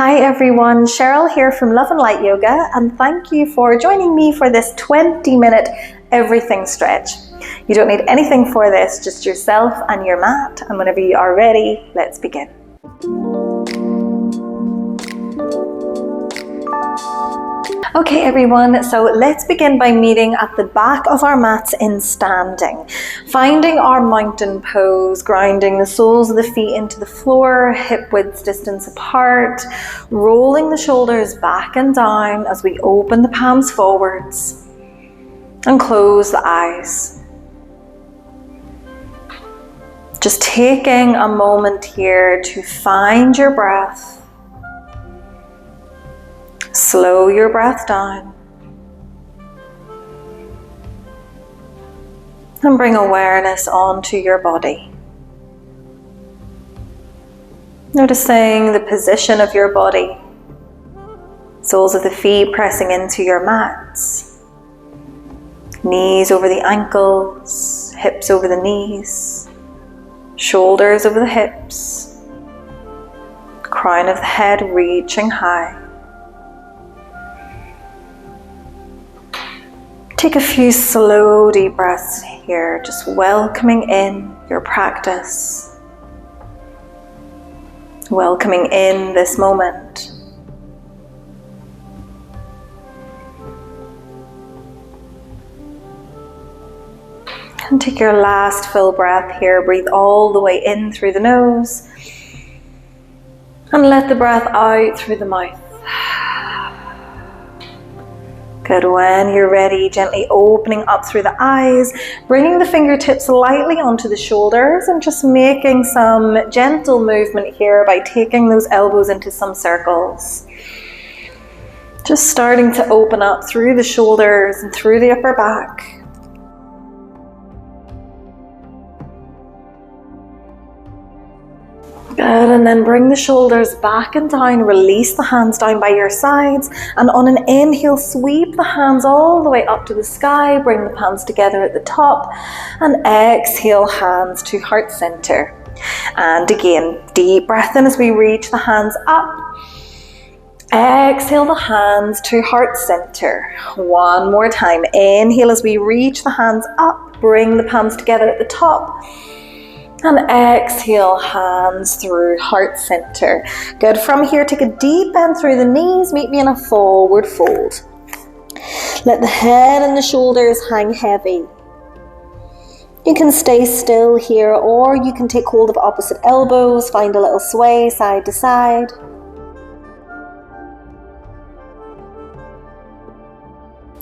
Hi everyone, Cheryl here from Love and Light Yoga, and thank you for joining me for this 20-minute everything stretch. You don't need anything for this, just yourself and your mat, and whenever you are ready, let's begin. Okay everyone, so let's begin by meeting at the back of our mats in standing. Finding our mountain pose, grounding the soles of the feet into the floor, hip width distance apart, rolling the shoulders back and down as we open the palms forwards and close the eyes. Just taking a moment here to find your breath. Slow your breath down and bring awareness onto your body. Noticing the position of your body, soles of the feet pressing into your mats, knees over the ankles, hips over the knees, shoulders over the hips, crown of the head reaching high. Take a few slow deep breaths here, just welcoming in your practice, welcoming in this moment. And take your last full breath here, breathe all the way in through the nose and let the breath out through the mouth. Good. When you're ready, gently opening up through the eyes, bringing the fingertips lightly onto the shoulders and just making some gentle movement here by taking those elbows into some circles. Just starting to open up through the shoulders and through the upper back. Good, and then bring the shoulders back and down, release the hands down by your sides, and on an inhale, sweep the hands all the way up to the sky, bring the palms together at the top, and exhale, hands to heart center. And again, deep breath in as we reach the hands up. Exhale the hands to heart center. One more time, inhale as we reach the hands up, bring the palms together at the top. And exhale, hands through heart center. Good. From here, take a deep bend through the knees. Meet me in a forward fold. Let the head and the shoulders hang heavy. You can stay still here, or you can take hold of opposite elbows. Find a little sway side to side.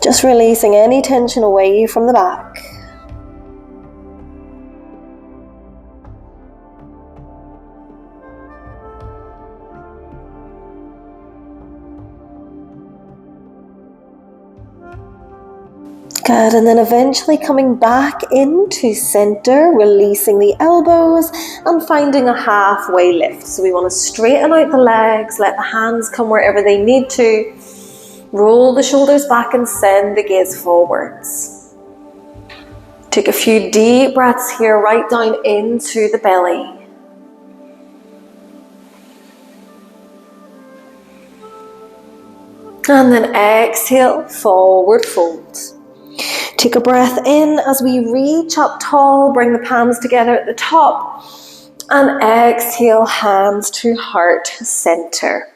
Just releasing any tension away from the back. Good, and then eventually coming back into center, releasing the elbows and finding a halfway lift. So we want to straighten out the legs, let the hands come wherever they need to. Roll the shoulders back and send the gaze forwards. Take a few deep breaths here, right down into the belly. And then exhale, forward fold. Take a breath in as we reach up tall, bring the palms together at the top, and exhale, hands to heart center.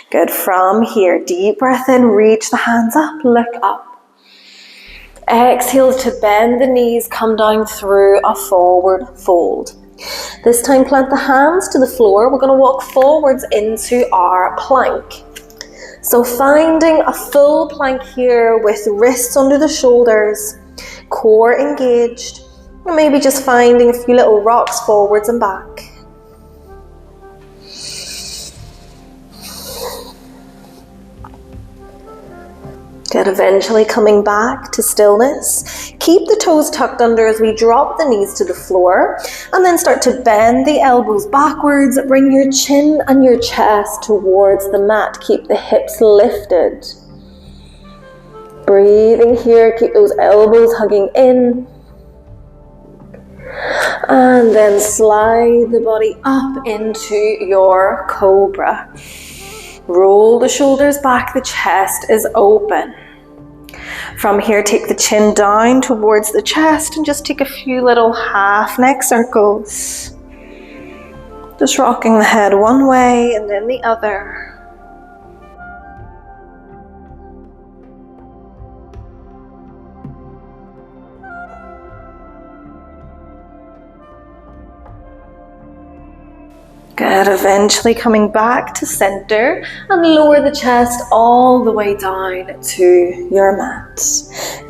Good. From here, deep breath in, reach the hands up, look up. Exhale to bend the knees, come down through a forward fold. This time plant the hands to the floor. We're going to walk forwards into our plank. So finding a full plank here with wrists under the shoulders, core engaged, and maybe just finding a few little rocks forwards and back. Good. Eventually coming back to stillness. Keep the toes tucked under as we drop the knees to the floor, and then start to bend the elbows backwards. Bring your chin and your chest towards the mat. Keep the hips lifted. Breathing here, keep those elbows hugging in. And then slide the body up into your cobra. Roll the shoulders back, the chest is open. From here, take the chin down towards the chest and just take a few little half neck circles. Just rocking the head one way and then the other. Good, eventually coming back to center and lower the chest all the way down to your mat.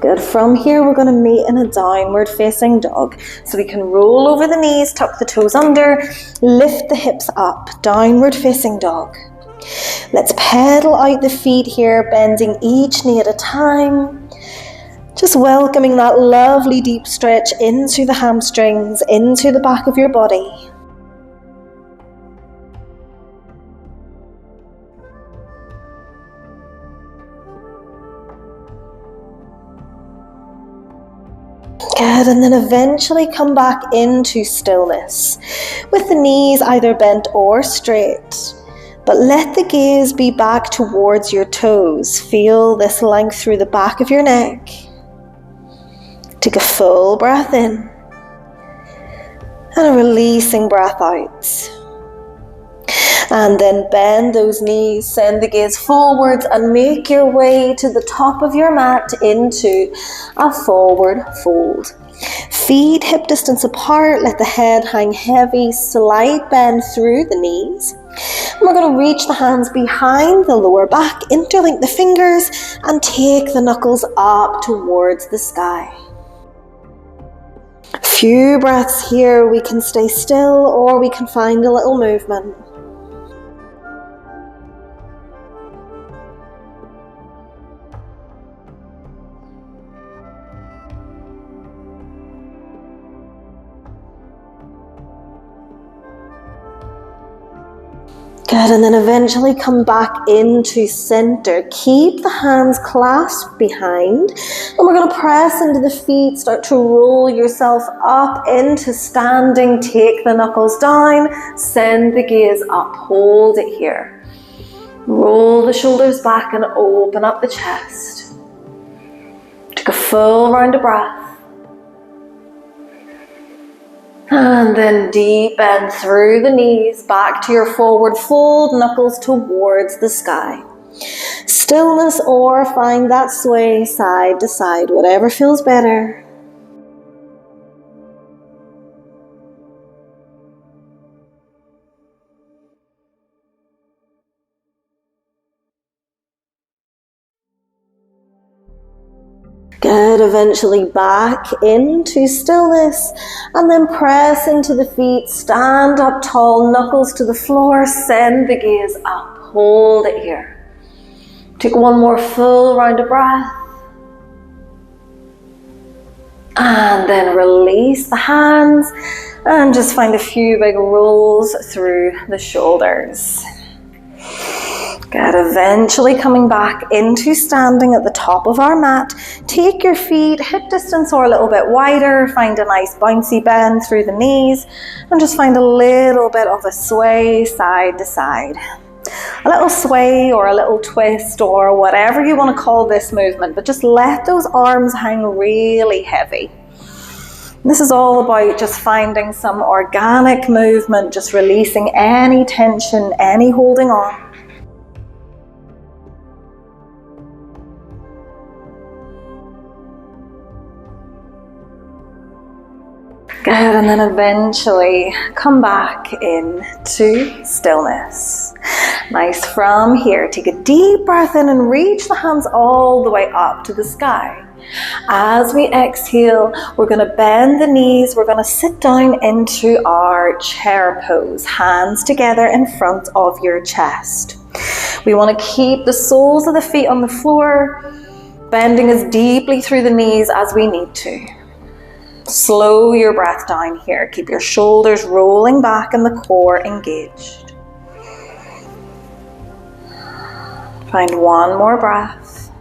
Good, from here we're going to meet in a downward facing dog. So we can roll over the knees, tuck the toes under, lift the hips up, downward facing dog. Let's pedal out the feet here, bending each knee at a time. Just welcoming that lovely deep stretch into the hamstrings, into the back of your body. Good, and then eventually come back into stillness with the knees either bent or straight. But let the gaze be back towards your toes. Feel this length through the back of your neck. Take a full breath in and a releasing breath out. And then bend those knees, send the gaze forwards and make your way to the top of your mat into a forward fold. Feet hip distance apart, let the head hang heavy, slight bend through the knees. And we're going to reach the hands behind the lower back, interlink the fingers and take the knuckles up towards the sky. A few breaths here, we can stay still or we can find a little movement. Good, and then eventually come back into center. Keep the hands clasped behind, and we're going to press into the feet, start to roll yourself up into standing, take the knuckles down, send the gaze up, hold it here. Roll the shoulders back and open up the chest. Take a full round of breath. And then deep bend through the knees, back to your forward fold, knuckles towards the sky. Stillness or find that sway side to side, whatever feels better. Good, eventually back into stillness and then press into the feet, stand up tall, knuckles to the floor, send the gaze up, hold it here. Take one more full round of breath. And then release the hands and just find a few big rolls through the shoulders. Good, eventually coming back into standing at the top of our mat. Take your feet hip distance or a little bit wider. Find a nice bouncy bend through the knees and just find a little bit of a sway side to side. A little sway or a little twist or whatever you want to call this movement, but just let those arms hang really heavy. This is all about just finding some organic movement, just releasing any tension, any holding on. Good, and then eventually come back into stillness. Nice, from here, take a deep breath in and reach the hands all the way up to the sky. As we exhale, we're going to bend the knees, we're going to sit down into our chair pose, hands together in front of your chest. We want to keep the soles of the feet on the floor, bending as deeply through the knees as we need to. Slow your breath down here. Keep your shoulders rolling back and the core engaged. Find one more breath.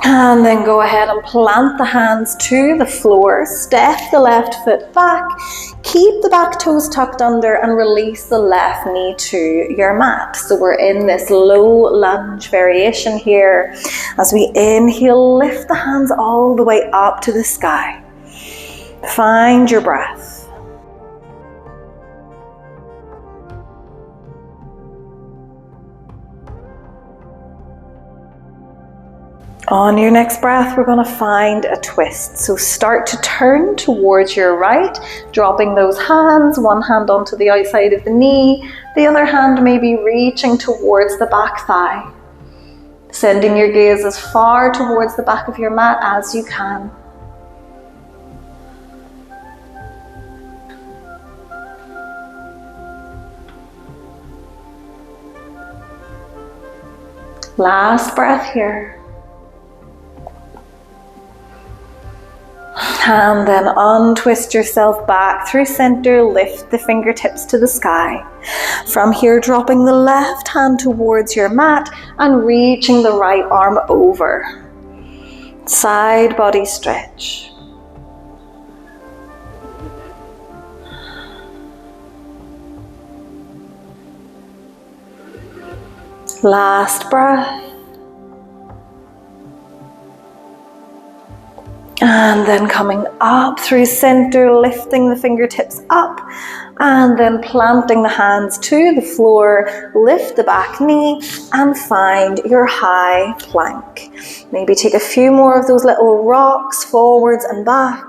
And then go ahead and plant the hands to the floor. Step the left foot back. keep the back toes tucked under and release the left knee to your mat. So we're in this low lunge variation here. As we inhale, lift the hands all the way up to the sky. Find your breath. On your next breath, we're going to find a twist. So start to turn towards your right, dropping those hands, one hand onto the outside of the knee, the other hand maybe reaching towards the back thigh. Sending your gaze as far towards the back of your mat as you can. Last breath here. And then untwist yourself back through center, lift the fingertips to the sky. From here, dropping the left hand towards your mat and reaching the right arm over. Side body stretch. Last breath. And then coming up through center, lifting the fingertips up, and then planting the hands to the floor, lift the back knee, and find your high plank. Maybe take a few more of those little rocks forwards and back.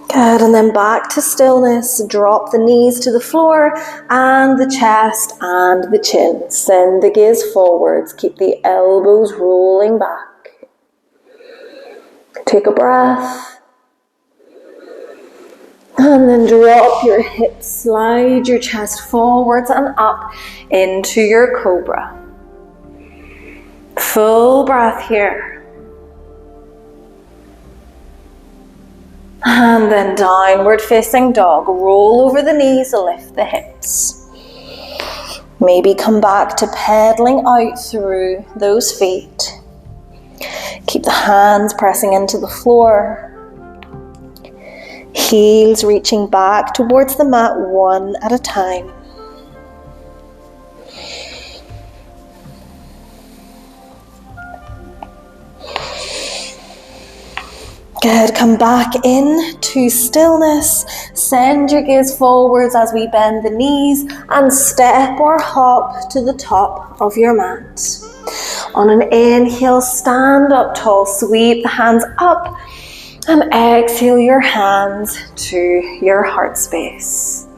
Good, and then back to stillness. Drop the knees to the floor and the chest and the chin. Send the gaze forwards. Keep the elbows rolling back. Take a breath. And then drop your hips. Slide your chest forwards and up into your cobra. Full breath here. And then downward facing dog. Roll over the knees, lift the hips. Maybe come back to pedaling out through those feet. Keep the hands pressing into the floor. Heels reaching back towards the mat one at a time. Good, come back into stillness. Send your gaze forwards as we bend the knees and step or hop to the top of your mat. On an inhale, stand up tall, sweep the hands up, and exhale your hands to your heart space.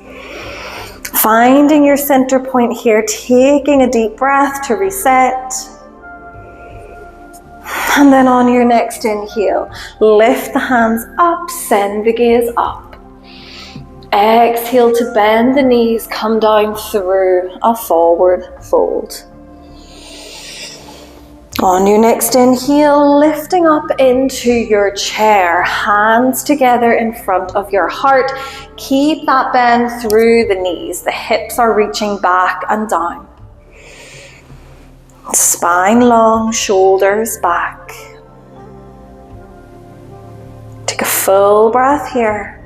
Finding your center point here, taking a deep breath to reset. And then on your next inhale, lift the hands up, send the gaze up. Exhale to bend the knees, come down through a forward fold. On your next inhale, lifting up into your chair, hands together in front of your heart. Keep that bend through the knees, the hips are reaching back and down. Spine long, shoulders back. Take a full breath here.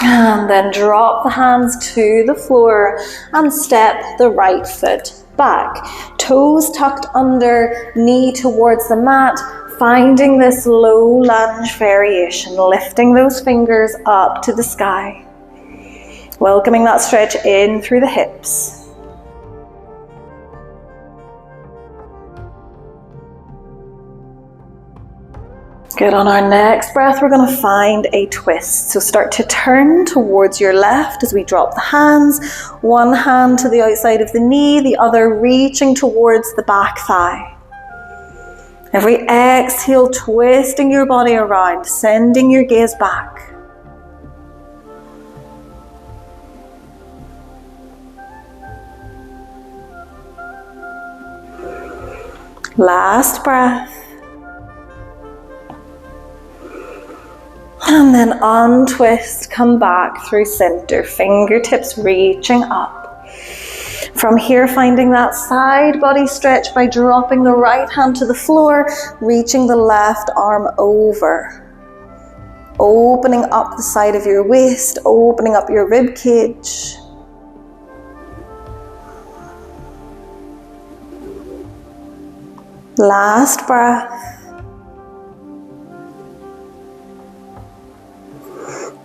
And then drop the hands to the floor and step the right foot back. Toes tucked under, knee towards the mat, finding this low lunge variation, lifting those fingers up to the sky. Welcoming that stretch in through the hips. Good, on our next breath, we're going to find a twist. So start to turn towards your left as we drop the hands. One hand to the outside of the knee, the other reaching towards the back thigh. Every exhale, twisting your body around, sending your gaze back. Last breath. And then untwist, come back through center, fingertips reaching up. From here, finding that side body stretch by dropping the right hand to the floor, reaching the left arm over. Opening up the side of your waist, opening up your rib cage. Last breath.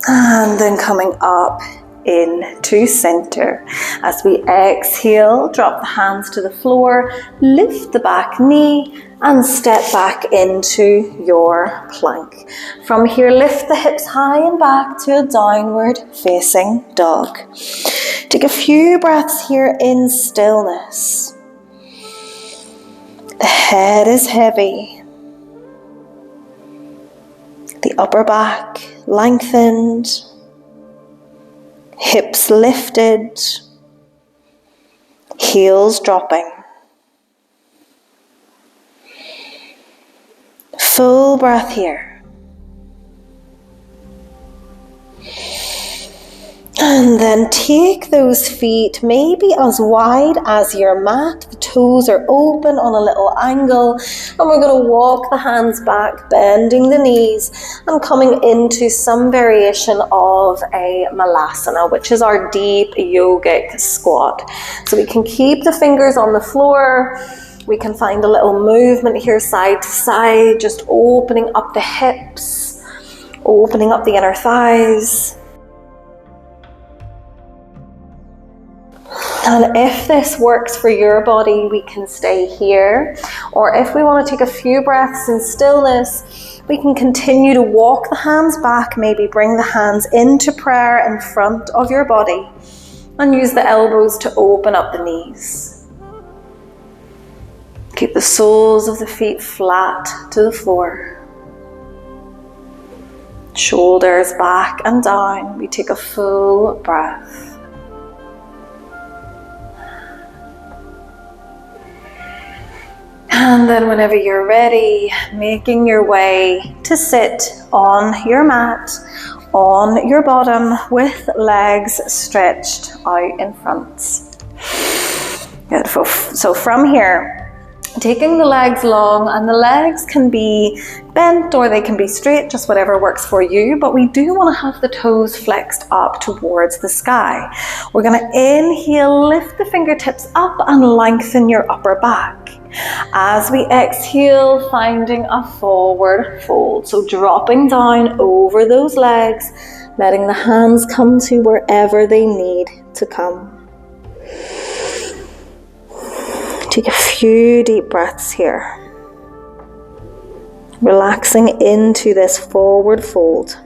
And then coming up into center. As we exhale, drop the hands to the floor, lift the back knee, and step back into your plank. From here, lift the hips high and back to a downward facing dog. Take a few breaths here in stillness. The head is heavy. The upper back lengthened. Hips lifted. Heels dropping. Full breath here. And then take those feet maybe as wide as your mat. The toes are open on a little angle. And we're going to walk the hands back, bending the knees and coming into some variation of a malasana, which is our deep yogic squat. So we can keep the fingers on the floor. We can find a little movement here side to side, just opening up the hips, opening up the inner thighs. And if this works for your body, we can stay here. Or if we want to take a few breaths in stillness, we can continue to walk the hands back, maybe bring the hands into prayer in front of your body, and use the elbows to open up the knees. Keep the soles of the feet flat to the floor. Shoulders back and down. We take a full breath. And then whenever you're ready, making your way to sit on your mat, on your bottom with legs stretched out in front. Beautiful. So from here, taking the legs long, and the legs can be bent or they can be straight, just whatever works for you, but we do want to have the toes flexed up towards the sky. We're going to inhale, lift the fingertips up and lengthen your upper back. As we exhale, finding a forward fold. So dropping down over those legs, letting the hands come to wherever they need to come. Take a few deep breaths here. Relaxing into this forward fold.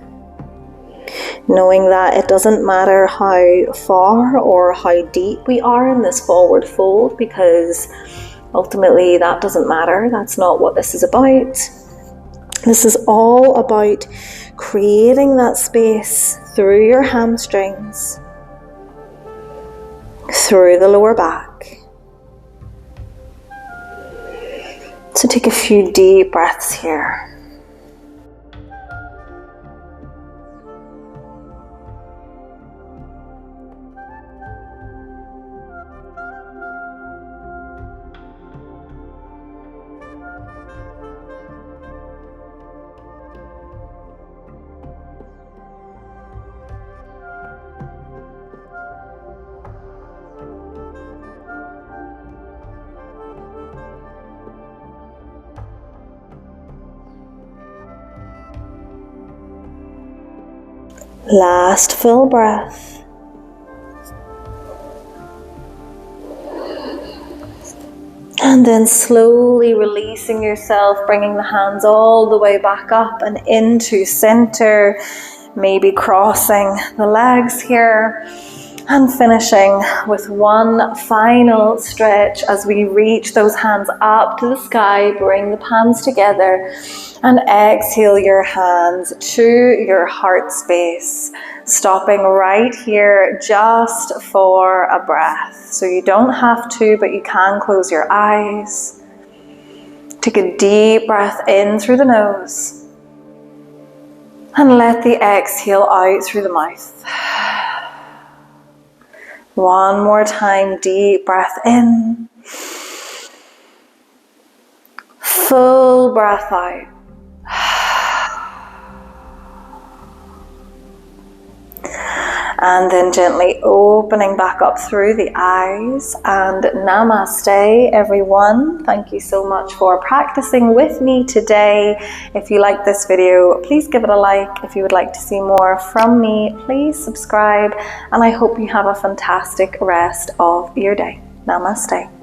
Knowing that it doesn't matter how far or how deep we are in this forward fold, because ultimately that doesn't matter. That's not what this is about. This is all about creating that space through your hamstrings, through the lower back. So take a few deep breaths here. Last full breath. And then slowly releasing yourself, bringing the hands all the way back up and into center. Maybe crossing the legs here. And finishing with one final stretch as we reach those hands up to the sky. Bring the palms together and exhale your hands to your heart space. Stopping right here just for a breath. So you don't have to, but you can close your eyes. Take a deep breath in through the nose. And let the exhale out through the mouth. One more time, deep breath in. Full breath out. And then gently opening back up through the eyes. And namaste, everyone. Thank you so much for practicing with me today. If you like this video, please give it a like. If you would like to see more from me, please subscribe. And I hope you have a fantastic rest of your day. Namaste.